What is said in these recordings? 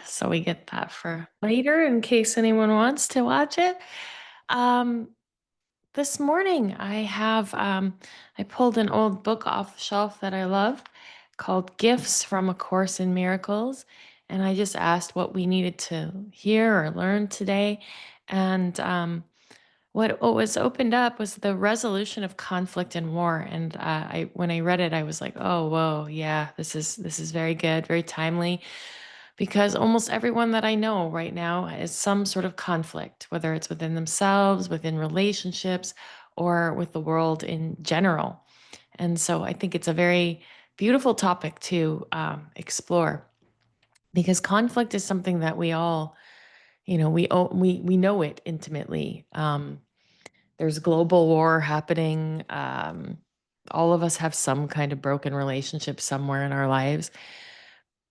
so we get that for later in case anyone wants to watch it. Um, this morning I pulled an old book off the shelf that I love called Gifts from A Course in Miracles. And I just asked what we needed to hear or learn today. And what was opened up was the resolution of conflict and war. And when I read it, I was like, oh, whoa, yeah, this is very good, very timely, because almost everyone that I know right now is some sort of conflict, whether it's within themselves, within relationships, or with the world in general. And so I think it's a very beautiful topic to explore, because conflict is something that we all, we know it intimately. There's global war happening. All of us have some kind of broken relationship somewhere in our lives.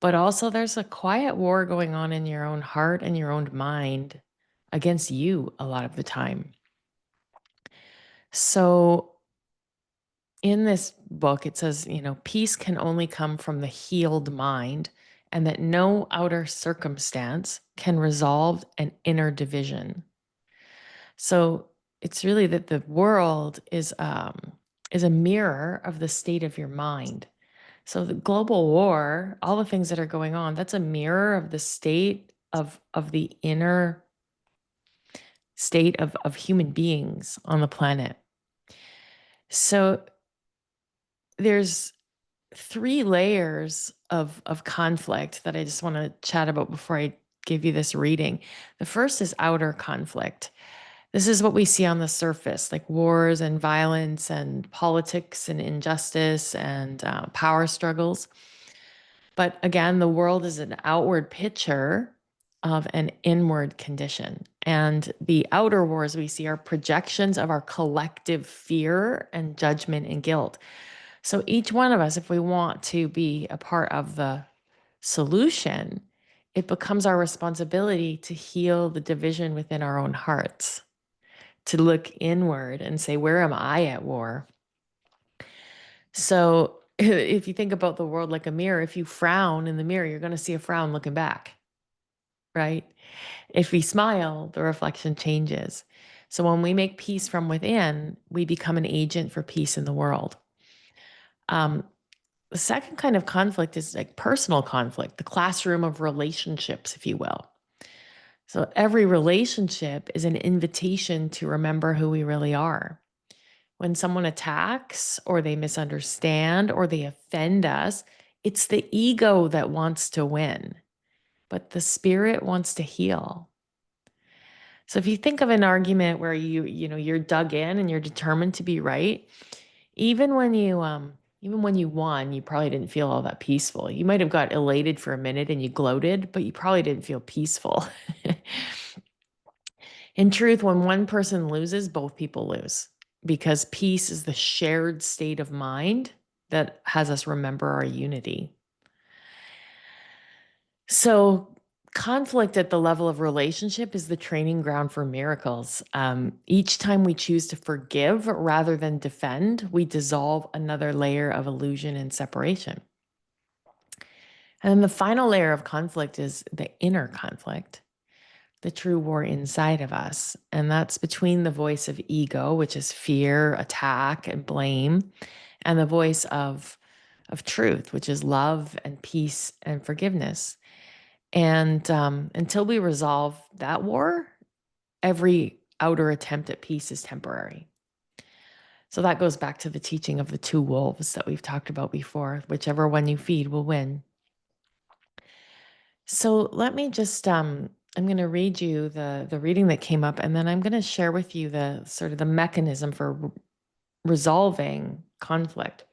But also, there's a quiet war going on in your own heart and your own mind against you a lot of the time. So, in this book, it says, peace can only come from the healed mind, and that no outer circumstance can resolve an inner division. So, it's really that the world is a mirror of the state of your mind. So the global war, all the things that are going on, that's a mirror of the state of the inner state of human beings on the planet. So there's three layers of conflict that I just want to chat about before I give you this reading. The first is outer conflict. This is what we see on the surface, like wars and violence and politics and injustice and power struggles. But again, the world is an outward picture of an inward condition. And the outer wars we see are projections of our collective fear and judgment and guilt. So each one of us, if we want to be a part of the solution, it becomes our responsibility to heal the division within our own hearts, to look inward and say, where am I at war? So if you think about the world like a mirror, if you frown in the mirror, you're going to see a frown looking back, right? If we smile, the reflection changes. So when we make peace from within, we become an agent for peace in the world. Um, the second kind of conflict is like personal conflict, the classroom of relationships, if you will. So every relationship is an invitation to remember who we really are. When someone attacks or they misunderstand or they offend us, it's the ego that wants to win, but the spirit wants to heal. So if you think of an argument where you're dug in and you're determined to be right, even when you won, you probably didn't feel all that peaceful. You might have got elated for a minute and you gloated, but you probably didn't feel peaceful. In truth, when one person loses, both people lose, because peace is the shared state of mind that has us remember our unity. So, conflict at the level of relationship is the training ground for miracles. Each time we choose to forgive rather than defend, we dissolve another layer of illusion and separation. And then the final layer of conflict is the inner conflict, the true war inside of us. And that's between the voice of ego, which is fear, attack, and blame, and the voice of truth, which is love and peace and forgiveness. And until we resolve that war, every outer attempt at peace is temporary. So that goes back to the teaching of the two wolves that we've talked about before. Whichever one you feed will win. So let me just I'm going to read you the reading that came up, and then I'm going to share with you the sort of the mechanism for resolving conflict.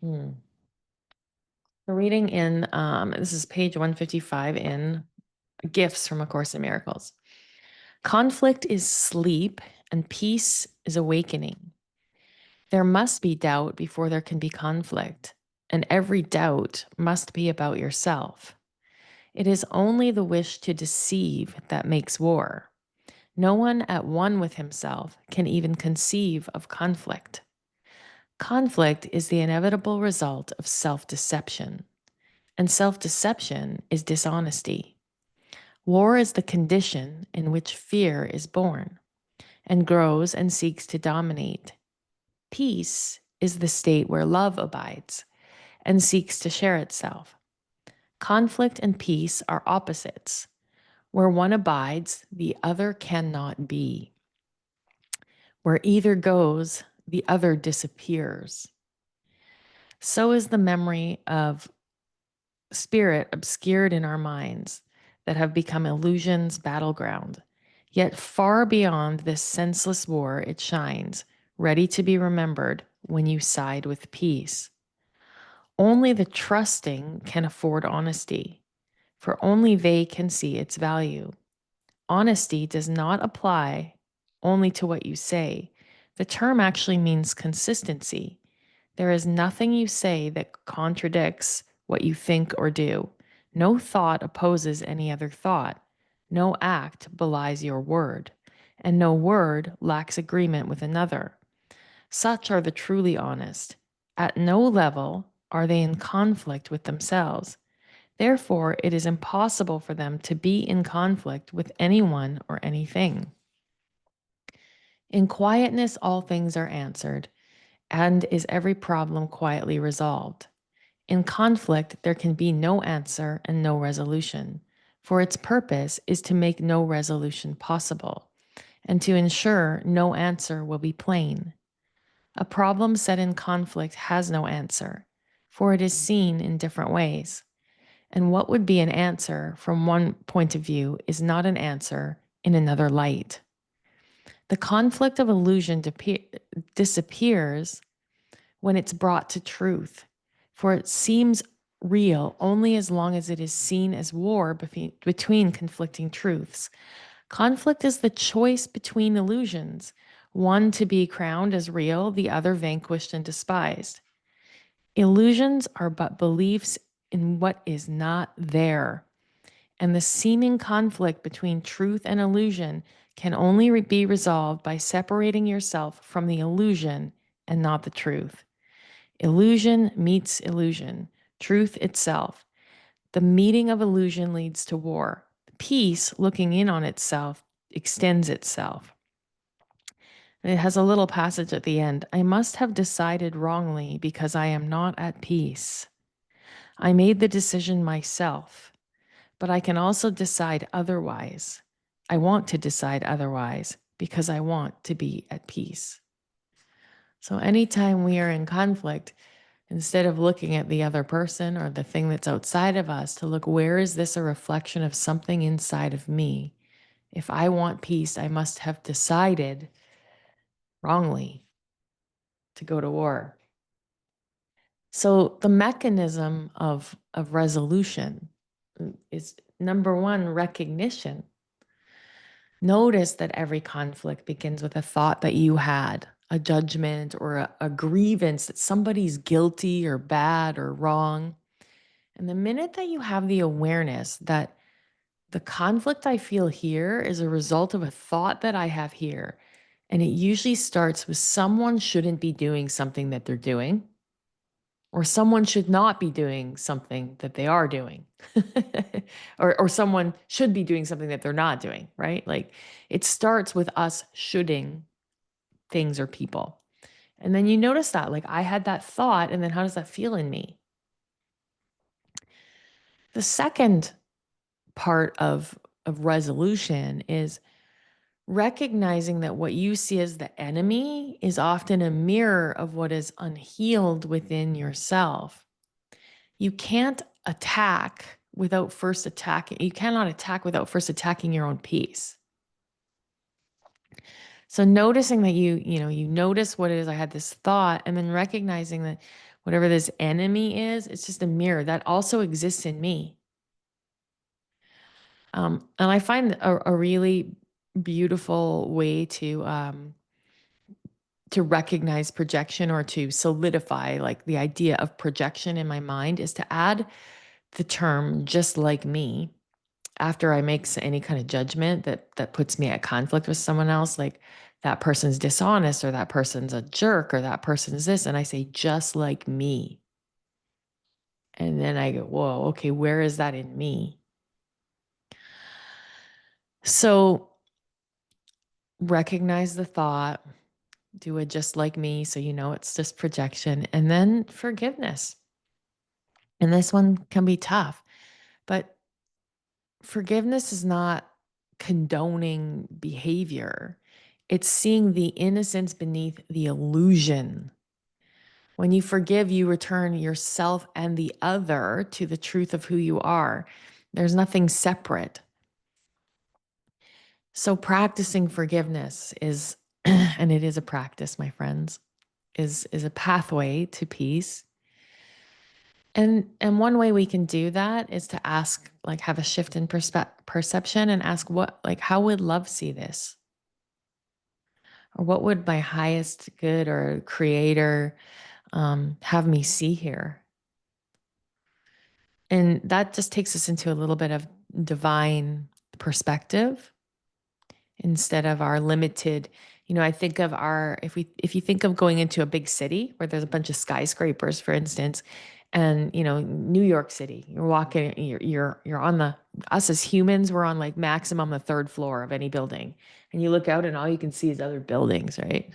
The reading in this is page 155 in Gifts from A Course in Miracles. Conflict is sleep and peace is awakening. There must be doubt before there can be conflict, and every doubt must be about yourself. It is only the wish to deceive that makes war. No one at one with himself can even conceive of conflict. Conflict is the inevitable result of self-deception, and self-deception is dishonesty. War is the condition in which fear is born and grows and seeks to dominate. Peace is the state where love abides and seeks to share itself. Conflict and peace are opposites. Where one abides, the other cannot be. Where either goes, the other disappears. So is the memory of spirit obscured in our minds that have become illusion's battleground. Yet far beyond this senseless war it shines, ready to be remembered when you side with peace. Only the trusting can afford honesty, for only they can see its value. Honesty does not apply only to what you say. The term actually means consistency. There is nothing you say that contradicts what you think or do. No thought opposes any other thought. No act belies your word, and no word lacks agreement with another. Such are the truly honest. At no level are they in conflict with themselves. Therefore, it is impossible for them to be in conflict with anyone or anything. In quietness, all things are answered, and is every problem quietly resolved. In conflict, there can be no answer and no resolution, for its purpose is to make no resolution possible, and to ensure no answer will be plain. A problem set in conflict has no answer, for it is seen in different ways. And what would be an answer from one point of view is not an answer in another light. The conflict of illusion disappears when it's brought to truth, for it seems real only as long as it is seen as war between conflicting truths. Conflict is the choice between illusions, one to be crowned as real, the other vanquished and despised. Illusions are but beliefs in what is not there, and the seeming conflict between truth and illusion can only be resolved by separating yourself from the illusion and not the truth. Illusion meets illusion, truth itself. The meeting of illusion leads to war. Peace, looking in on itself, extends itself. And it has a little passage at the end. I must have decided wrongly because I am not at peace. I made the decision myself, but I can also decide otherwise. I want to decide otherwise because I want to be at peace. So anytime we are in conflict, instead of looking at the other person or the thing that's outside of us, to look, where is this a reflection of something inside of me? If I want peace, I must have decided wrongly to go to war. So the mechanism of resolution is, number one, recognition. Notice that every conflict begins with a thought that you had, a judgment or a grievance that somebody's guilty or bad or wrong. And the minute that you have the awareness that the conflict I feel here is a result of a thought that I have here, and it usually starts with someone shouldn't be doing something that they're doing, or someone should not be doing something that they are doing, or someone should be doing something that they're not doing, right? Like it starts with us shoulding things or people. And then you notice that, like I had that thought, and then how does that feel in me? The second part of resolution is recognizing that what you see as the enemy is often a mirror of what is unhealed within yourself. You can't attack without first attacking. You cannot attack without first attacking your own peace. So noticing that you notice what it is, I had this thought, and then recognizing that whatever this enemy is, it's just a mirror that also exists in me. And I find a really beautiful way to recognize projection or to solidify like the idea of projection in my mind is to add the term just like me after I make any kind of judgment that puts me at conflict with someone else, like that person's dishonest or that person's a jerk or that person's this, and I say just like me. And then I go, whoa, okay, where is that in me? So recognize the thought, do it just like me. So you know it's just projection. And then forgiveness. And this one can be tough, but forgiveness is not condoning behavior, it's seeing the innocence beneath the illusion. When you forgive, you return yourself and the other to the truth of who you are. There's nothing separate. So practicing forgiveness is, and it is a practice, my friends, is a pathway to peace. And one way we can do that is to ask, like, have a shift in perception and ask, what, like, how would love see this? Or what would my highest good or creator have me see here? And that just takes us into a little bit of divine perspective instead of our limited. I think of our, if you think of going into a big city where there's a bunch of skyscrapers, for instance, and New York City, you're walking, you're on the, us as humans, we're on like maximum the third floor of any building, and you look out and all you can see is other buildings, right?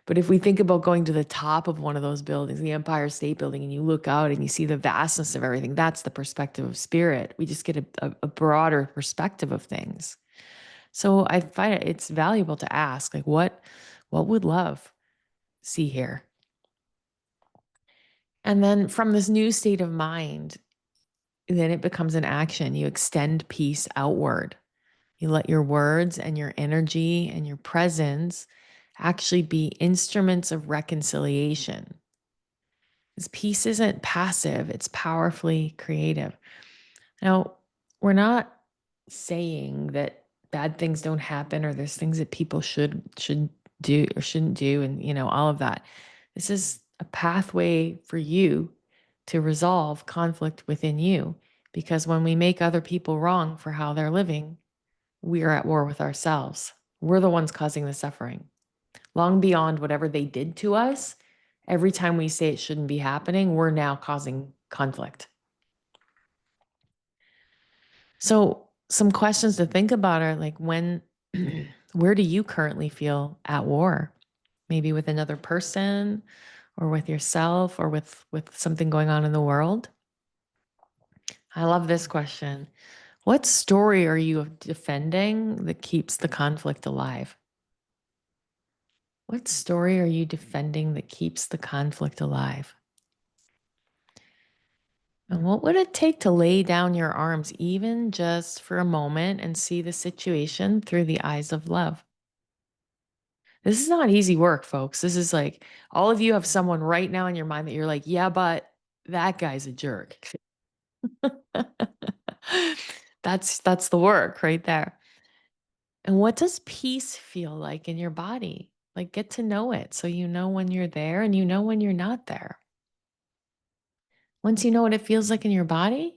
But if we think about going to the top of one of those buildings, the Empire State Building, and you look out and you see the vastness of everything, that's the perspective of spirit. We just get a broader perspective of things. So I find it's valuable to ask, like, what would love see here? And then from this new state of mind, then it becomes an action. You extend peace outward. You let your words and your energy and your presence actually be instruments of reconciliation. This peace isn't passive, it's powerfully creative. Now, we're not saying that bad things don't happen or there's things that people should do or shouldn't do, and all of that. This is a pathway for you to resolve conflict within you, because when we make other people wrong for how they're living, we are at war with ourselves. We're the ones causing the suffering. Long beyond whatever they did to us, every time we say it shouldn't be happening, we're now causing conflict. So, some questions to think about are like, where do you currently feel at war? Maybe with another person or with yourself or with something going on in the world? I love this question. What story are you defending that keeps the conflict alive? What story are you defending that keeps the conflict alive? And what would it take to lay down your arms, even just for a moment, and see the situation through the eyes of love? This is not easy work, folks. This is like all of you have someone right now in your mind that you're like, yeah, but that guy's a jerk. That's the work right there. And what does peace feel like in your body? Like, get to know it so you know when you're there and you know when you're not there. Once you know what it feels like in your body,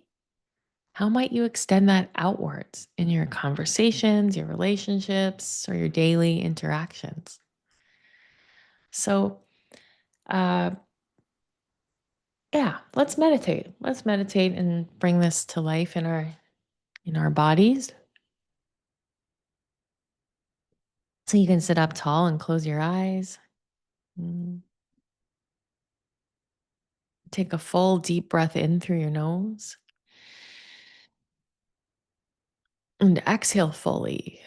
how might you extend that outwards in your conversations, your relationships, or your daily interactions? So, uh, yeah, let's meditate. Let's meditate and bring this to life in our bodies. So you can sit up tall and close your eyes. Mm. Take a full deep breath in through your nose and exhale fully.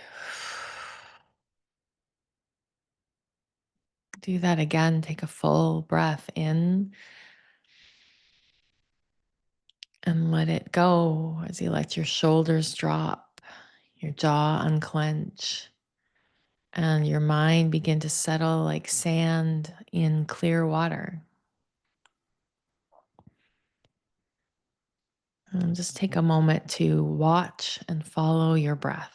Do that again. Take a full breath in and let it go as you let your shoulders drop, your jaw unclench, and your mind begin to settle like sand in clear water. And just take a moment to watch and follow your breath.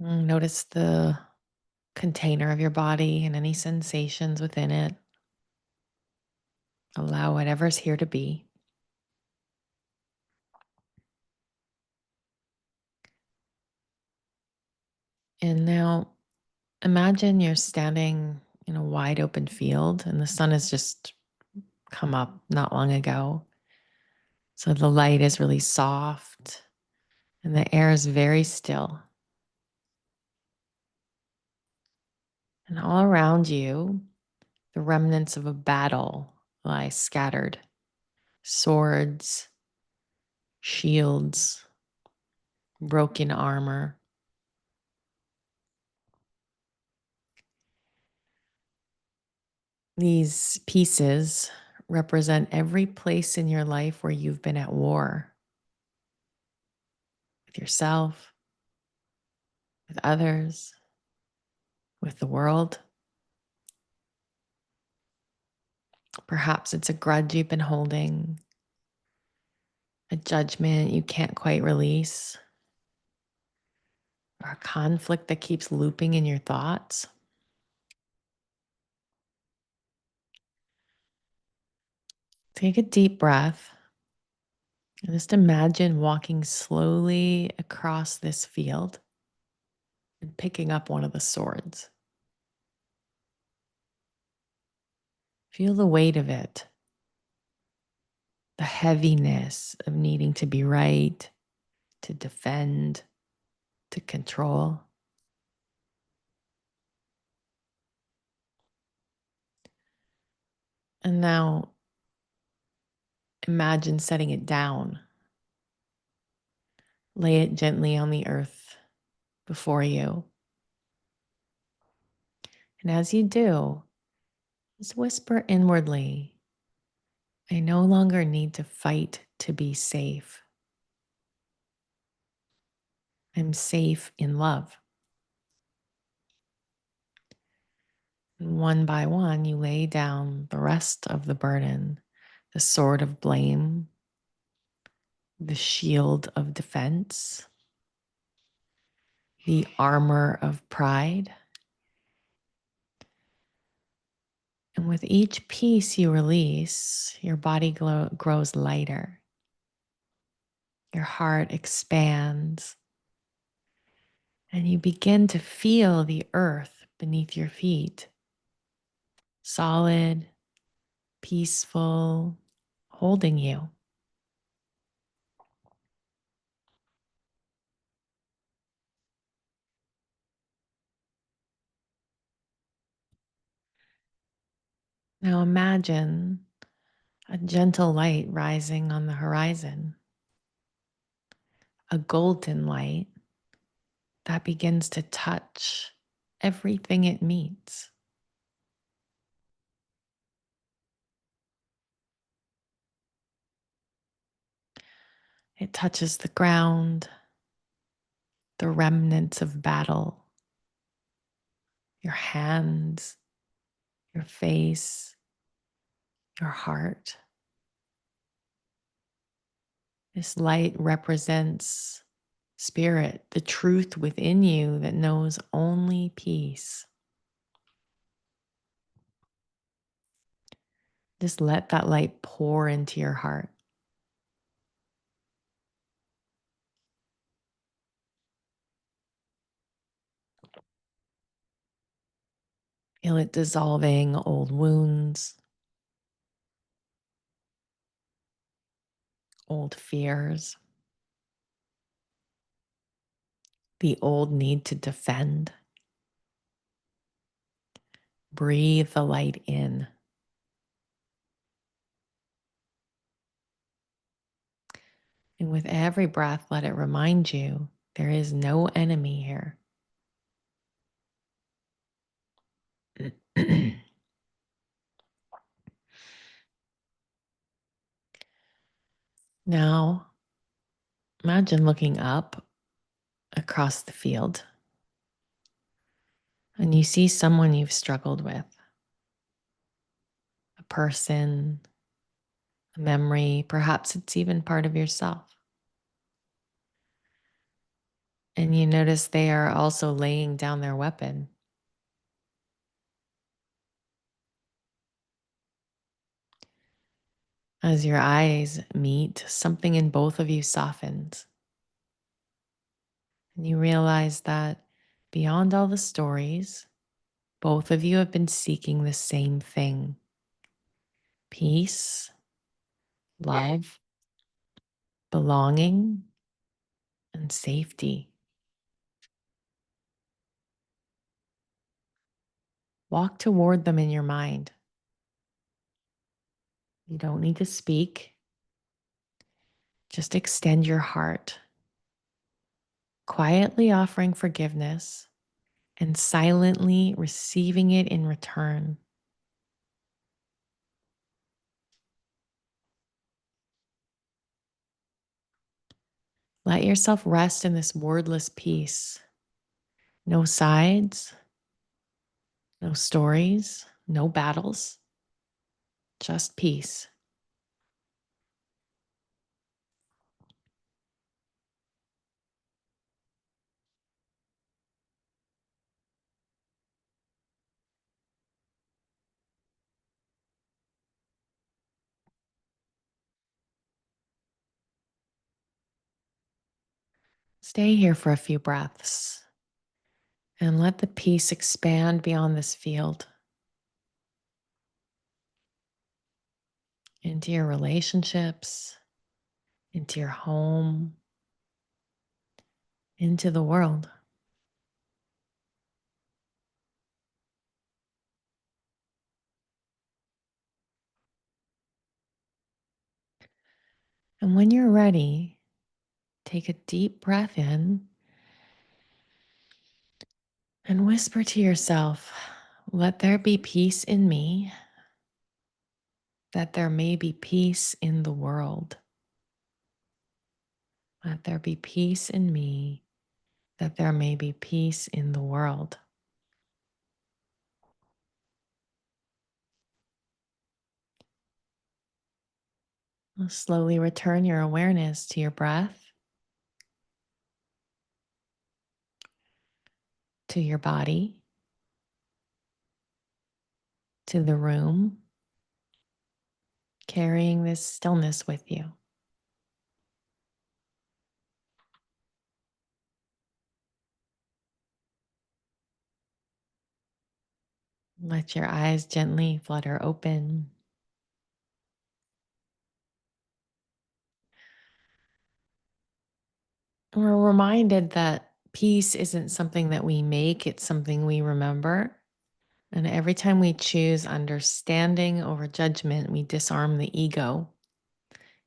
Notice the container of your body and any sensations within it. Allow whatever's here to be. And now imagine you're standing in a wide open field and the sun has just come up not long ago. So the light is really soft and the air is very still. And all around you, the remnants of a battle lie scattered: swords, shields, broken armor. These pieces represent every place in your life where you've been at war with yourself, with others, with the world. Perhaps it's a grudge you've been holding, a judgment you can't quite release, or a conflict that keeps looping in your thoughts. Take a deep breath and just imagine walking slowly across this field and picking up one of the swords. Feel the weight of it, the heaviness of needing to be right, to defend, to control. And now imagine setting it down. Lay it gently on the earth before you. And as you do, just whisper inwardly, I no longer need to fight to be safe. I'm safe in love. And one by one, you lay down the rest of the burden, the sword of blame, the shield of defense, the armor of pride. And with each piece you release, your body grows lighter. Your heart expands, and you begin to feel the earth beneath your feet, solid, peaceful, holding you. Now imagine a gentle light rising on the horizon, a golden light that begins to touch everything it meets. It touches the ground, the remnants of battle, your hands, your face, your heart. This light represents spirit, the truth within you that knows only peace. Just let that light pour into your heart. Feel it dissolving old wounds, old fears, the old need to defend. Breathe the light in. And with every breath, let it remind you there is no enemy here. Now, imagine looking up across the field and you see someone you've struggled with, a person, a memory, perhaps it's even part of yourself. And you notice they are also laying down their weapon. As your eyes meet, something in both of you softens. And you realize that beyond all the stories, both of you have been seeking the same thing: peace, love, belonging, and safety. Walk toward them in your mind. You don't need to speak, just extend your heart, quietly offering forgiveness and silently receiving it in return. Let yourself rest in this wordless peace. No sides, no stories, no battles, just peace. Stay here for a few breaths and let the peace expand beyond this field into your relationships, into your home, into the world. And when you're ready, take a deep breath in and whisper to yourself, let there be peace in me, that there may be peace in the world. Let there be peace in me, that there may be peace in the world. Slowly return your awareness to your breath, to your body, to the room, carrying this stillness with you. Let your eyes gently flutter open. We're reminded that peace isn't something that we make, it's something we remember. And every time we choose understanding over judgment, we disarm the ego.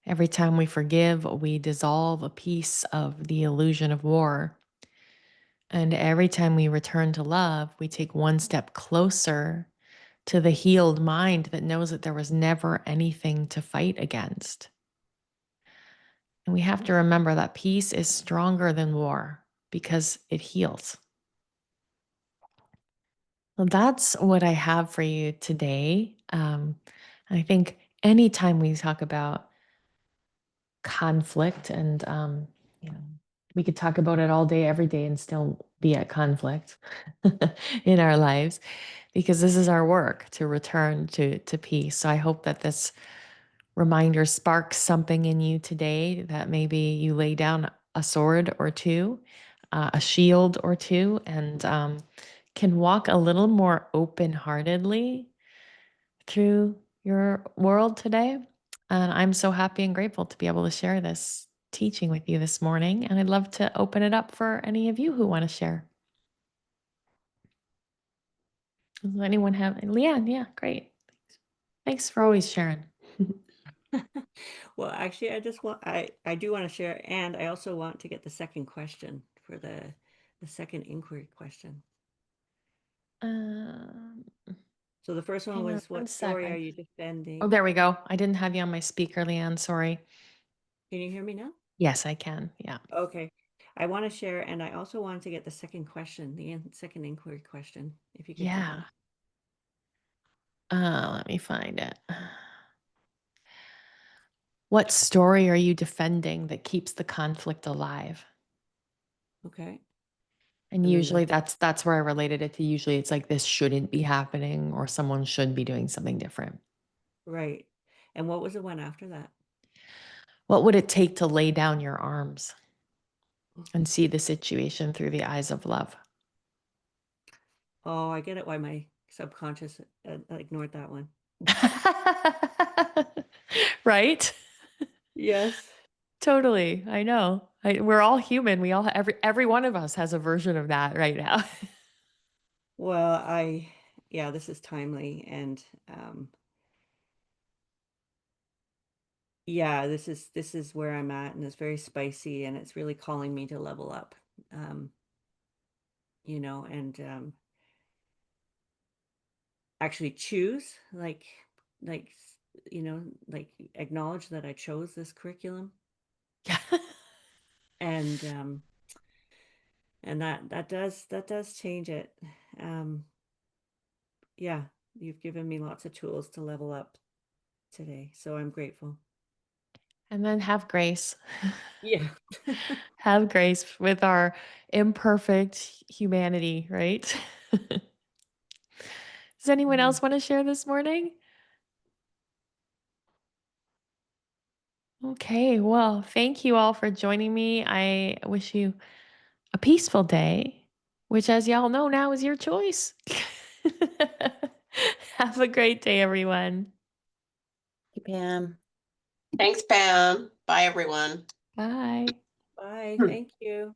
Every time we forgive, we dissolve a piece of the illusion of war. And every time we return to love, we take one step closer to the healed mind that knows that there was never anything to fight against. And we have to remember that peace is stronger than war because it heals. Well, that's what I have for you today. I think anytime we talk about conflict, and you know, we could talk about it all day, every day, and still be at conflict in our lives, because this is our work to return to peace. So I hope that this reminder sparks something in you today, that maybe you lay down a sword or two, a shield or two, and can walk a little more open-heartedly through your world today. And I'm so happy and grateful to be able to share this teaching with you this morning. And I'd love to open it up for any of you who want to share. Does anyone have? Leanne, yeah, great. Thanks for always sharing. Well, actually, I do want to share, and I also want to get the second question for the second inquiry question. Um, So the first one Hang on was, one what story are second. you Oh, defending? there we go. I didn't have you on my speaker, Leanne. Sorry. Can you hear me now? Yes, I can. Yeah. Okay. I want to share, and I also want to get the second question, second inquiry question, if you could do Yeah. that. Let me find it. What story are you defending that keeps the conflict alive? Okay. And And then usually that's where I related it to. Usually it's like this shouldn't be happening or someone should be doing something different. right. And what was the one after that? What would it take to lay down your arms and see the situation through the eyes of love? Oh, I get it why my subconscious ignored that one. Right? Yes. Totally. I know. We're all human. We all every one of us has a version of that right now. Well, yeah, this is timely and yeah, this is where I'm at and it's very spicy and it's really calling me to level up. Um, and actually choose like acknowledge that I chose this curriculum and that does change it. Um, yeah, you've given me lots of tools to level up today, so I'm grateful. And then have grace. Yeah. Have grace with our imperfect humanity, right? Does anyone Mhm. else want to share this morning? Okay, well, thank you all for joining me. I wish you a peaceful day, which, as y'all know, now is your choice. Have a great day, everyone. Hey, Pam. Thanks, Pam. Bye, everyone. Bye. Bye, thank you.